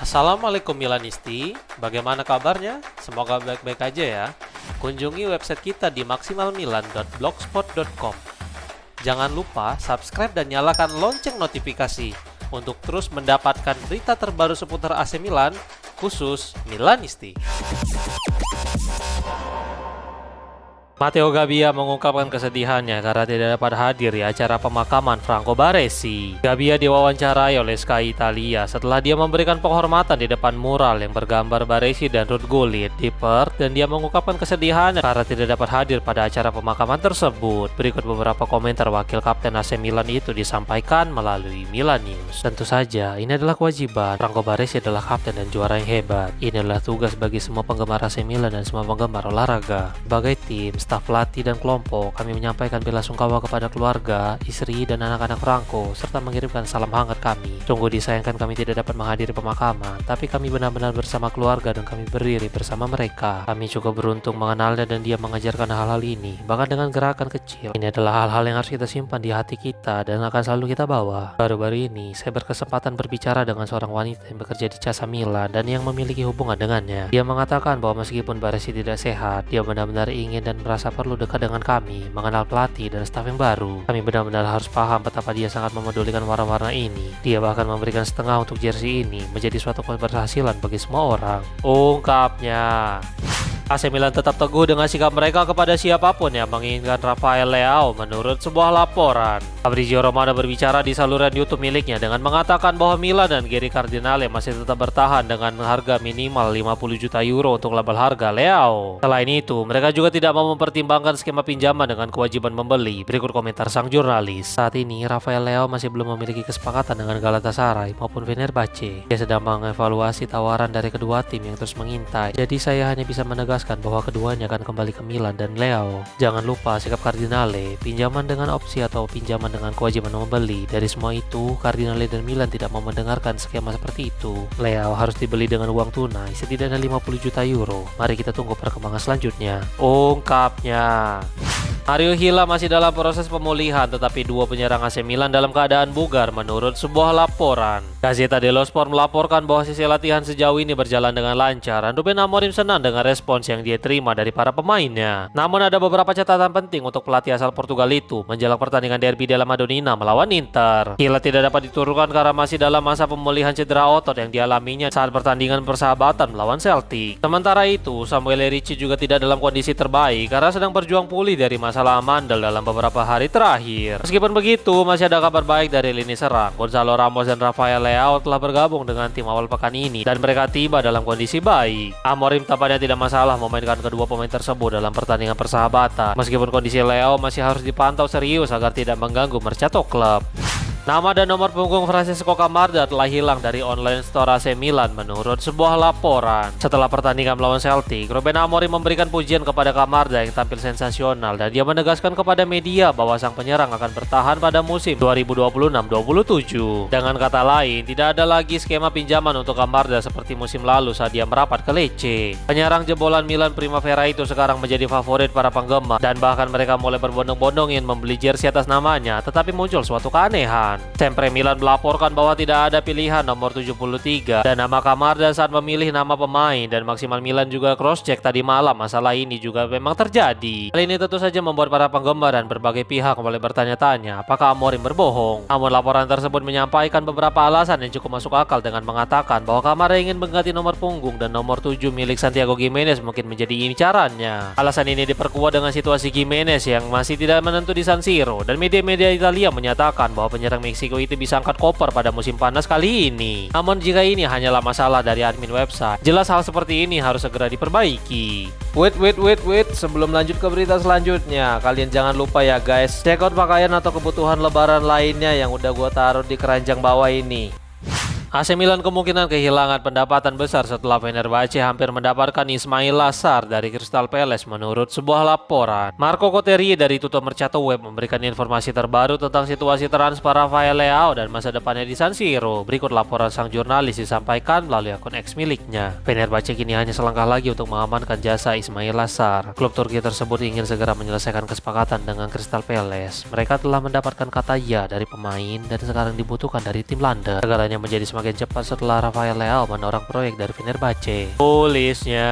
Assalamualaikum Milanisti, bagaimana kabarnya? Semoga baik-baik aja ya. Kunjungi website kita di maksimalmilan.blogspot.com. Jangan lupa subscribe dan nyalakan lonceng notifikasi untuk terus mendapatkan berita terbaru seputar AC Milan, khusus Milanisti. Matteo Gabbia mengungkapkan kesedihannya karena tidak dapat hadir di acara pemakaman Franco Baresi. Gabbia diwawancarai oleh Sky Italia setelah dia memberikan penghormatan di depan mural yang bergambar Baresi dan Ruud Gullit di Perth, dan dia mengungkapkan kesedihannya karena tidak dapat hadir pada acara pemakaman tersebut. Berikut beberapa komentar wakil kapten AC Milan itu disampaikan melalui Milan News. Tentu saja, ini adalah kewajiban. Franco Baresi adalah kapten dan juara yang hebat. Ini adalah tugas bagi semua penggemar AC Milan dan semua penggemar olahraga. Sebagai tim, staf pelatih dan kelompok, kami menyampaikan bela sungkawa kepada keluarga, istri, dan anak-anak Franco, serta mengirimkan salam hangat kami. Sungguh disayangkan kami tidak dapat menghadiri pemakaman, tapi kami benar-benar bersama keluarga dan kami berdiri bersama mereka. Kami cukup beruntung mengenalnya dan dia mengajarkan hal-hal ini, bahkan dengan gerakan kecil. Ini adalah hal-hal yang harus kita simpan di hati kita dan akan selalu kita bawa. Baru-baru ini, saya berkesempatan berbicara dengan seorang wanita yang bekerja di Casa Milan dan yang memiliki hubungan dengannya. Dia mengatakan bahwa meskipun Baresi tidak sehat, dia benar-benar ingin dan merasa perlu dekat dengan kami, mengenal pelatih dan staf yang baru. Kami benar-benar harus paham betapa dia sangat memedulikan warna-warna ini. Dia bahkan memberikan setengah untuk jersey ini menjadi suatu keberhasilan bagi semua orang. Ungkapnya. AC Milan tetap teguh dengan sikap mereka kepada siapapun yang menginginkan Rafael Leao menurut sebuah laporan. Fabrizio Romano berbicara di saluran YouTube miliknya dengan mengatakan bahwa Milan dan Geri Cardinale masih tetap bertahan dengan harga minimal 50 juta euro untuk label harga Leao. Selain itu, mereka juga tidak mau mempertimbangkan skema pinjaman dengan kewajiban membeli. Berikut komentar sang jurnalis. Saat ini, Rafael Leao masih belum memiliki kesepakatan dengan Galatasaray maupun Fenerbahce. Dia sedang mengevaluasi tawaran dari kedua tim yang terus mengintai. Jadi saya hanya bisa menegaskan bahwa keduanya akan kembali ke Milan dan Leao. Jangan lupa sikap Cardinale, pinjaman dengan opsi atau pinjaman dengan kewajiban membeli. Dari semua itu, Cardinale dan Milan tidak mau mendengarkan skema seperti itu. Leao harus dibeli dengan uang tunai setidaknya 50 juta euro. Mari kita tunggu perkembangan selanjutnya. Ungkapnya. Mario Hila masih dalam proses pemulihan, tetapi dua penyerang AC Milan dalam keadaan bugar menurut sebuah laporan. Gazzetta dello Sport melaporkan bahwa sesi latihan sejauh ini berjalan dengan lancar dan Ruben Amorim senang dengan respons yang dia terima dari para pemainnya. Namun ada beberapa catatan penting untuk pelatih asal Portugal itu menjelang pertandingan derby della Madonnina melawan Inter. Hila tidak dapat diturunkan karena masih dalam masa pemulihan cedera otot yang dialaminya saat pertandingan persahabatan melawan Celtic. Sementara itu, Samuel Ricci juga tidak dalam kondisi terbaik karena sedang berjuang pulih dari masalah mandel dalam beberapa hari terakhir. Meskipun begitu, masih ada kabar baik dari lini serang. Gonzalo Ramos dan Rafael Leao telah bergabung dengan tim awal pekan ini dan mereka tiba dalam kondisi baik. Amorim tampaknya tidak masalah memainkan kedua pemain tersebut dalam pertandingan persahabatan, meskipun kondisi Leao masih harus dipantau serius agar tidak mengganggu mercato klub. Nama dan nomor punggung Francesco Camarda telah hilang dari online store AC Milan menurut sebuah laporan. Setelah pertandingan melawan Celtic, Ruben Amorim memberikan pujian kepada Camarda yang tampil sensasional dan dia menegaskan kepada media bahwa sang penyerang akan bertahan pada musim 2026-27. Dengan kata lain, tidak ada lagi skema pinjaman untuk Camarda seperti musim lalu saat dia merapat ke Lecce. Penyerang jebolan Milan Primavera itu sekarang menjadi favorit para penggemar dan bahkan mereka mulai berbondong-bondong ingin membeli jersey atas namanya, tetapi muncul suatu keanehan. Sempre Milan melaporkan bahwa tidak ada pilihan nomor 73 dan nama Camarda saat memilih nama pemain, dan Maksimal Milan juga cross-check tadi malam masalah ini juga memang terjadi. Hal ini tentu saja membuat para penggemar dan berbagai pihak mulai bertanya-tanya apakah Amorim berbohong. Namun laporan tersebut menyampaikan beberapa alasan yang cukup masuk akal dengan mengatakan bahwa Camarda ingin mengganti nomor punggung dan nomor 7 milik Santiago Gimenez mungkin menjadi incarannya. Alasan ini diperkuat dengan situasi Gimenez yang masih tidak menentu di San Siro, dan media-media Italia menyatakan bahwa penyerang Meksiko itu bisa angkat koper pada musim panas kali ini. Namun jika ini hanyalah masalah dari admin website, jelas hal seperti ini harus segera diperbaiki. Wait, sebelum lanjut ke berita selanjutnya, kalian jangan lupa ya guys, check out pakaian atau kebutuhan lebaran lainnya yang udah gua taruh di keranjang bawah ini. AC Milan kemungkinan kehilangan pendapatan besar setelah Fenerbahce hampir mendapatkan Ismail Lassar dari Crystal Palace menurut sebuah laporan. Marco Coterie dari Tutto Mercato Web memberikan informasi terbaru tentang situasi transfer Rafael Leao dan masa depannya di San Siro. Berikut laporan sang jurnalis disampaikan melalui akun X miliknya. Fenerbahce kini hanya selangkah lagi untuk mengamankan jasa Ismail Lassar. Klub Turki tersebut ingin segera menyelesaikan kesepakatan dengan Crystal Palace. Mereka telah mendapatkan kata ya dari pemain dan sekarang dibutuhkan dari tim London. Segalanya menjadi semakin semakin cepat setelah Rafael Leao menorang proyek dari Fenerbahce. Tulisnya,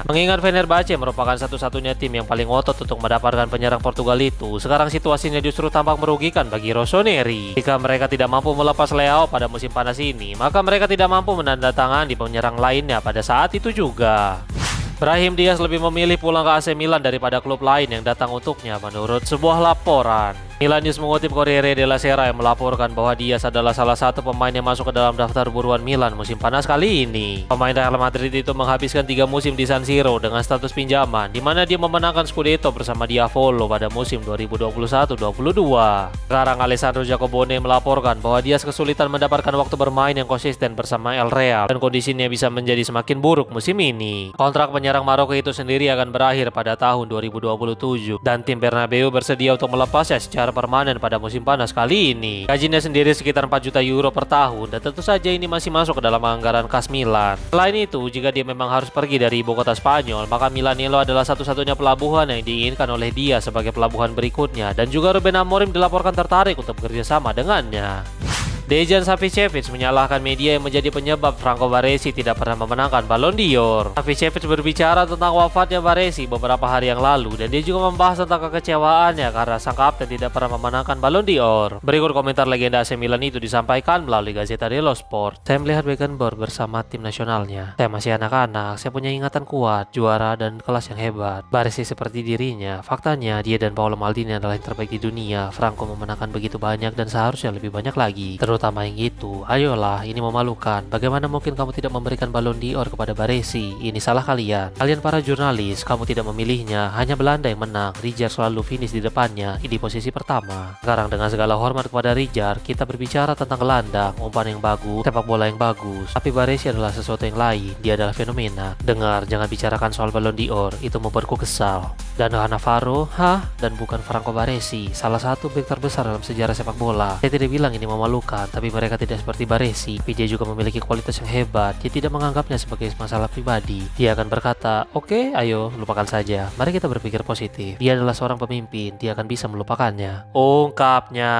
mengingat Fenerbahce merupakan satu-satunya tim yang paling otot untuk mendapatkan penyerang Portugal itu, sekarang situasinya justru tampak merugikan bagi Rossoneri. Jika mereka tidak mampu melepas Leao pada musim panas ini, maka mereka tidak mampu menandatangani penyerang lainnya pada saat itu juga. Brahim Diaz lebih memilih pulang ke AC Milan daripada klub lain yang datang untuknya menurut sebuah laporan. Milan News mengutip Corriere della Sera yang melaporkan bahwa Diaz adalah salah satu pemain yang masuk ke dalam daftar buruan Milan musim panas kali ini. Pemain Real Madrid itu menghabiskan 3 musim di San Siro dengan status pinjaman, di mana dia memenangkan Scudetto bersama Diavolo pada musim 2021-22. Sekarang Alessandro Jacobone melaporkan bahwa Diaz kesulitan mendapatkan waktu bermain yang konsisten bersama El Real dan kondisinya bisa menjadi semakin buruk musim ini. Kontrak penyerang Maroko itu sendiri akan berakhir pada tahun 2027 dan tim Bernabeu bersedia untuk melepasnya secara permanen pada musim panas kali ini. Gajinya sendiri sekitar 4 juta euro per tahun dan tentu saja ini masih masuk ke dalam anggaran kas Milan. Selain itu, jika dia memang harus pergi dari ibu kota Spanyol, maka Milanello adalah satu-satunya pelabuhan yang diinginkan oleh dia sebagai pelabuhan berikutnya, dan juga Ruben Amorim dilaporkan tertarik untuk bekerja sama dengannya. Dejan Savicevic menyalahkan media yang menjadi penyebab Franco Baresi tidak pernah memenangkan Ballon d'Or. Savicevic berbicara tentang wafatnya Baresi beberapa hari yang lalu dan dia juga membahas tentang kekecewaannya karena sang kapten tidak pernah memenangkan Ballon d'Or. Berikut komentar legenda AC Milan itu disampaikan melalui Gazzetta dello Sport. Saya melihat Beckenbauer bersama tim nasionalnya. Saya masih anak-anak, saya punya ingatan kuat, juara dan kelas yang hebat. Baresi seperti dirinya. Faktanya dia dan Paolo Maldini adalah yang terbaik di dunia. Franco memenangkan begitu banyak dan seharusnya lebih banyak lagi. Terutama yang itu. Ayolah, ini memalukan. Bagaimana mungkin kamu tidak memberikan Ballon d'Or kepada Baresi? Ini salah kalian. Kalian para jurnalis, kamu tidak memilihnya. Hanya Belanda yang menang. Rijkaard selalu finish di depannya, di posisi pertama. Sekarang dengan segala hormat kepada Rijkaard, kita berbicara tentang gelandang, umpan yang bagus, sepak bola yang bagus. Tapi Baresi adalah sesuatu yang lain. Dia adalah fenomena. Dengar, jangan bicarakan soal Ballon d'Or. Itu membuatku kesal. Dan Cannavaro, dan bukan Franco Baresi, salah satu bek terbesar dalam sejarah sepak bola. Saya tidak bilang ini memalukan, tapi mereka tidak seperti Baresi. Dia juga memiliki kualitas yang hebat. Dia tidak menganggapnya sebagai masalah pribadi. Dia akan berkata, oke, ayo, lupakan saja. Mari kita berpikir positif. Dia adalah seorang pemimpin. Dia akan bisa melupakannya. Ungkapnya.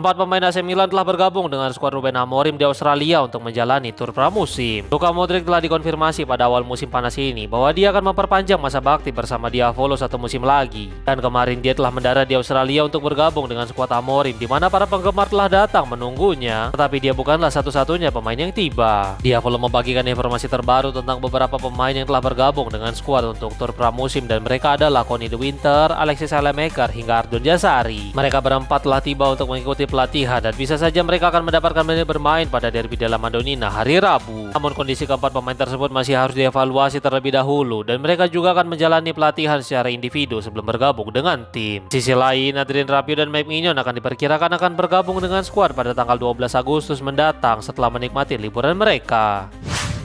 4 pemain AC Milan telah bergabung dengan skuad Ruben Amorim di Australia untuk menjalani tur pramusim. Luka Modric telah dikonfirmasi pada awal musim panas ini bahwa dia akan memperpanjang masa bakti bersama Diavolo 1 musim lagi. Dan kemarin dia telah mendarat di Australia untuk bergabung dengan skuad Amorim, di mana para penggemar telah datang menunggunya. Tetapi dia bukanlah satu-satunya pemain yang tiba. Diavolo membagikan informasi terbaru tentang beberapa pemain yang telah bergabung dengan skuad untuk tur pramusim, dan mereka adalah Conny De Winter, Alexis Saelemaekers hingga Ardon Jazari. Mereka berempat telah tiba untuk mengikuti pelatihan dan bisa saja mereka akan mendapatkan menit bermain pada derby della Madonnina hari Rabu. Namun kondisi keempat pemain tersebut masih harus dievaluasi terlebih dahulu dan mereka juga akan menjalani pelatihan secara individu sebelum bergabung dengan tim. Di sisi lain, Adrien Rabiot dan Mike Maignan akan diperkirakan akan bergabung dengan skuad pada tanggal 12 Agustus mendatang setelah menikmati liburan mereka.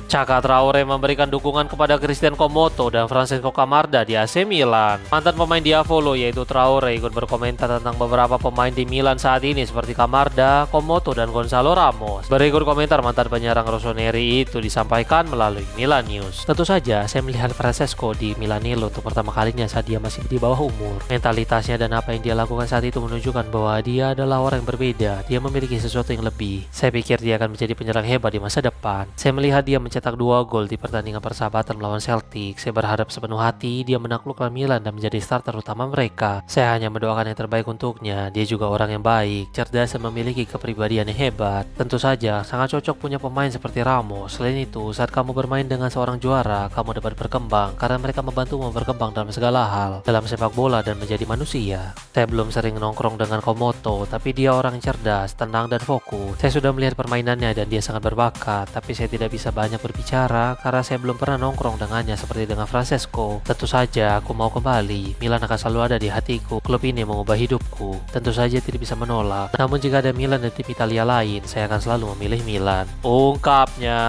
Chaka Traore memberikan dukungan kepada Christian Komoto dan Francesco Camarda di AC Milan. Mantan pemain Diavolo yaitu Traore ikut berkomentar tentang beberapa pemain di Milan saat ini seperti Camarda, Komoto, dan Gonzalo Ramos. Berikut komentar mantan penyerang Rossoneri itu disampaikan melalui Milan News. Tentu saja saya melihat Francesco di Milanello untuk pertama kalinya saat dia masih di bawah umur. Mentalitasnya dan apa yang dia lakukan saat itu menunjukkan bahwa dia adalah orang yang berbeda. Dia memiliki sesuatu yang lebih. Saya pikir dia akan menjadi penyerang hebat di masa depan. Saya melihat dia mencetak 2 gol di pertandingan persahabatan melawan Celtic. Saya berharap sepenuh hati dia menaklukkan Milan dan menjadi starter utama mereka. Saya hanya mendoakan yang terbaik untuknya. Dia juga orang yang baik, cerdas, dan memiliki kepribadian yang hebat. Tentu saja sangat cocok punya pemain seperti Ramos. Selain itu, saat kamu bermain dengan seorang juara, kamu dapat berkembang karena mereka membantumu berkembang dalam segala hal dalam sepak bola dan menjadi manusia. Saya belum sering nongkrong dengan Komoto, tapi dia orang yang cerdas, tenang, dan fokus. Saya sudah melihat permainannya dan dia sangat berbakat, tapi saya tidak bisa banyak berbicara karena saya belum pernah nongkrong dengannya seperti dengan Francesco. Tentu saja aku mau kembali. Milan akan selalu ada di hatiku. Klub ini mengubah hidupku. Tentu saja tidak bisa menolak. Namun jika ada Milan dan tim Italia lain, saya akan selalu memilih Milan. Ungkapnya.